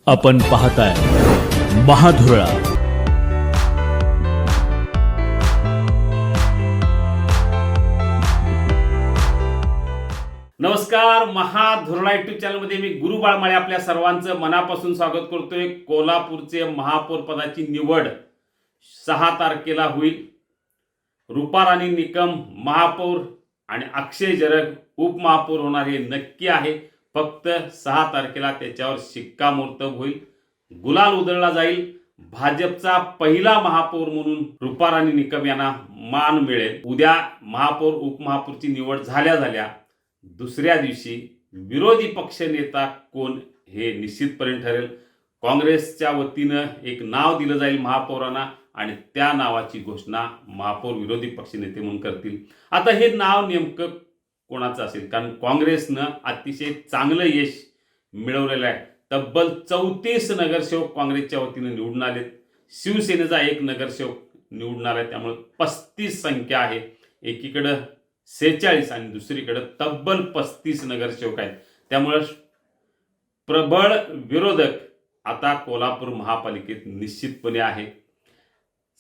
आपण पाहताय महाधुरळा. नमस्कार. महाधुरळा युट्यूब चॅनलमध्ये मी गुरु बाळमाळे आपल्या सर्वांचं मनापासून स्वागत करतोय. कोल्हापूरचे महापौर पदाची निवड 6 तारखेला होईल. रुपाराणी निकम महापौर आणि अक्षय जरग उपमहापौर होणार हे नक्की आहे. फक्त 6 तारखेला त्याच्यावर शिक्कामोर्तब होईल. गुलाल उधळला जाईल. भाजपचा पहिला महापौर म्हणून रुपाराणी निकम यांना मान मिळेल. उद्या महापौर उपमहापौरची निवड झाल्या दुसऱ्या दिवशी विरोधी पक्षनेता कोण हे निश्चितपणे ठरेल. काँग्रेसच्या वतीनं एक नाव दिलं जाईल महापौरांना आणि त्या नावाची घोषणा महापौर विरोधी पक्षनेते म्हणून करतील. आता हे नाव नेमकं कोणाचं असेल, कारण काँग्रेसनं अतिशय चांगलं यश मिळवलेलं आहे. तब्बल 34 नगरसेवक काँग्रेसच्या वतीनं निवडून आलेत. शिवसेनेचा 1 नगरसेवक निवडून आला आहे. त्यामुळे 35 संख्या आहे. एकीकडं 46 आणि दुसरीकडं तब्बल 35 नगरसेवक आहेत. त्यामुळे प्रबळ विरोधक आता कोल्हापूर महापालिकेत निश्चितपणे आहे.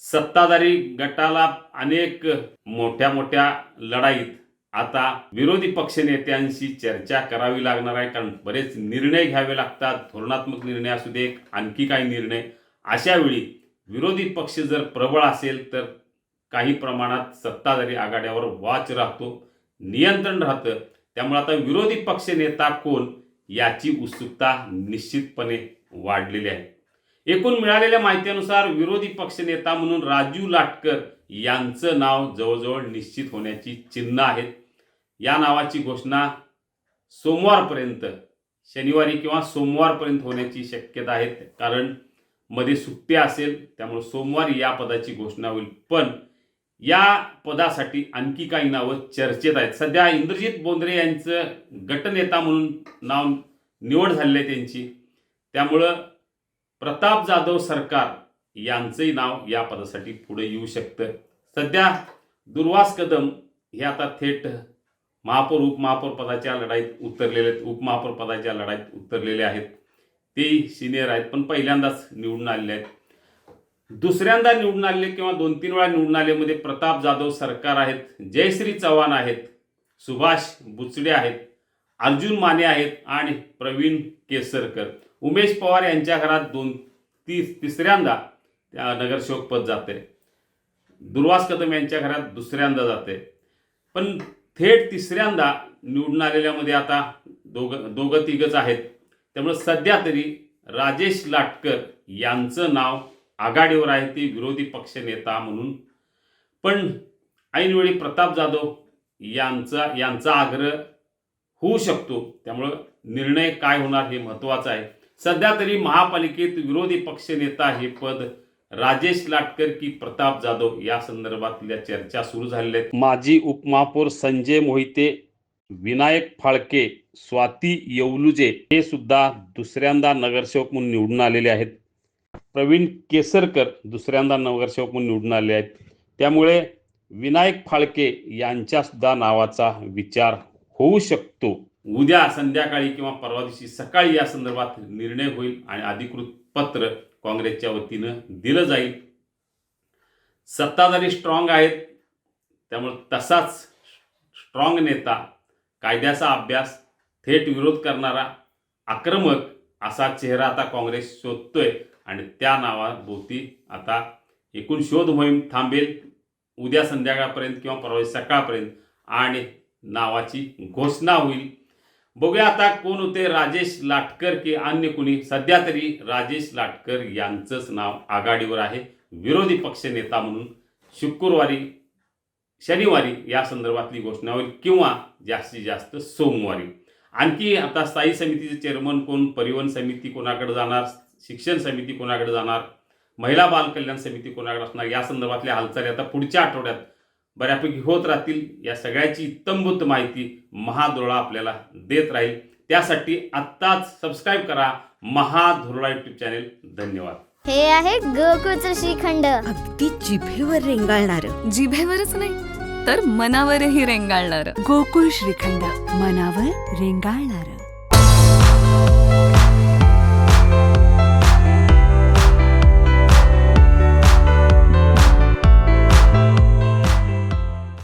सत्ताधारी गटाला अनेक मोठ्या लढाईत आता विरोधी पक्षनेत्यांशी चर्चा करावी लागणार आहे, कारण बरेच निर्णय घ्यावे लागतात. धोरणात्मक निर्णय असू दे, आणखी काही निर्णय. अशा वेळी विरोधी पक्ष जर प्रबळ असेल तर काही प्रमाणात सत्ताधारी आघाड्यावर वाच राहतो, नियंत्रण राहतं. त्यामुळे आता विरोधी पक्षनेता कोण याची उत्सुकता निश्चितपणे वाढलेली आहे. एकूण मिळालेल्या माहितीनुसार विरोधी पक्षनेता म्हणून राजू लाटकर यांचं नाव जवळजवळ निश्चित होण्याची चिन्ह आहेत. या नावाची घोषणा सोमवारपर्यंत, शनिवारी किंवा सोमवारपर्यंत होण्याची शक्यता आहे, कारण मध्ये सुट्टी असेल. त्यामुळे सोमवारी या पदाची घोषणा होईल. पण या पदासाठी आणखी काही नावं चर्चेत आहेत. सध्या इंद्रजित बोंद्रे यांचं गटनेता म्हणून नाव निवड झालेली आहे त्यांची. त्यामुळं प्रताप जाधव सरकार यांचंही नाव या पदासाठी पुढे येऊ शकतं. सध्या दुर्वास कदम हे आता थेट महापौर उपमहापौर पदाच्या लढाईत उतरलेले आहेत. उपमहापौर पदाच्या लढाईत उतरलेले आहेत. ते सिनियर आहेत, पण पहिल्यांदाच निवडून आलेले आहेत. दुसऱ्यांदा निवडून आलेले किंवा 2-3 वेळा निवडून आलेमध्ये प्रताप जाधव सरकार आहेत, जयश्री चव्हाण आहेत, सुभाष बुचडे आहेत, अर्जुन माने आहेत आणि प्रवीण केसरकर. उमेश पवार यांच्या घरात तिसऱ्यांदा नगरसेवक पद जाते. दुर्वास कदम यांच्या घरात दुसऱ्यांदा जाते. पण थेट तिसऱ्यांदा निवडून आलेल्यामध्ये आता दोघं तिघच आहेत. त्यामुळे सध्या तरी राजेश लाटकर यांचं नाव आघाडीवर आहे, ते विरोधी पक्षनेता म्हणून. पण ऐनवेळी प्रताप जाधव यांचा आग्रह होऊ शकतो. त्यामुळं निर्णय काय होणार हे महत्त्वाचं आहे. सध्या तरी महापालिकेत विरोधी पक्षनेता हे पद राजेश लाटकर की प्रताप जाधव या संदर्भातल्या चर्चा सुरू झालेल्या आहेत. माजी उपमहापौर संजय मोहिते, विनायक फाळके, स्वाती येवलुजे हे सुद्धा दुसऱ्यांदा नगरसेवक म्हणून निवडून आलेले आहेत. प्रवीण केसरकर दुसऱ्यांदा नगरसेवक म्हणून निवडून आले आहेत. त्यामुळे विनायक फाळके यांच्या सुद्धा नावाचा विचार होऊ शकतो. उद्या संध्याकाळी किंवा परवा दिवशी सकाळी या संदर्भात निर्णय होईल आणि अधिकृत पत्र काँग्रेसच्या वतीनं दिलं जाईल. सत्ताधारी स्ट्रॉंग आहेत, त्यामुळे तसाच स्ट्रॉंग नेता, कायद्याचा अभ्यास, थेट विरोध करणारा, आक्रमक असा चेहरा आता काँग्रेस शोधतोय आणि त्या नावाभोवती आता एकूण शोध मोहीम थांबेल उद्या संध्याकाळपर्यंत किंवा परवा सकाळपर्यंत आणि नावाची घोषणा होईल. बघूया आता कोण होते, राजेश लाटकर की अन्य कुणी. सध्या तरी राजेश लाटकर यांचंच नाव आघाडीवर आहे विरोधी पक्षनेता म्हणून. शनिवारी या संदर्भातली घोषणा होईल किंवा जास्तीत जास्त सोमवारी. आणखी आता स्थायी समितीचे चेअरमन कोण, परिवहन समिती कोणाकडे जाणार, शिक्षण समिती कोणाकडे जाणार, महिला बाल कल्याण समिती कोणाकडे असणार, या संदर्भातल्या हालचाली आता पुढच्या आठवड्यात बऱ्यापैकी होत राहतील. या सगळ्याची इत्थंभूत माहिती महाधुरळा आपल्याला देत राहील. त्यासाठी आत्ताच सबस्क्राईब करा महाधुरळा युट्यूब चॅनेल. धन्यवाद. हे आहे गोकुळचं श्रीखंड. अगदी जिभेवर रेंगाळणारं. जिभेवरच नाही तर मनावरही रेंगाळणारं. गोकुळ श्रीखंड, मनावर रेंगाळणारं.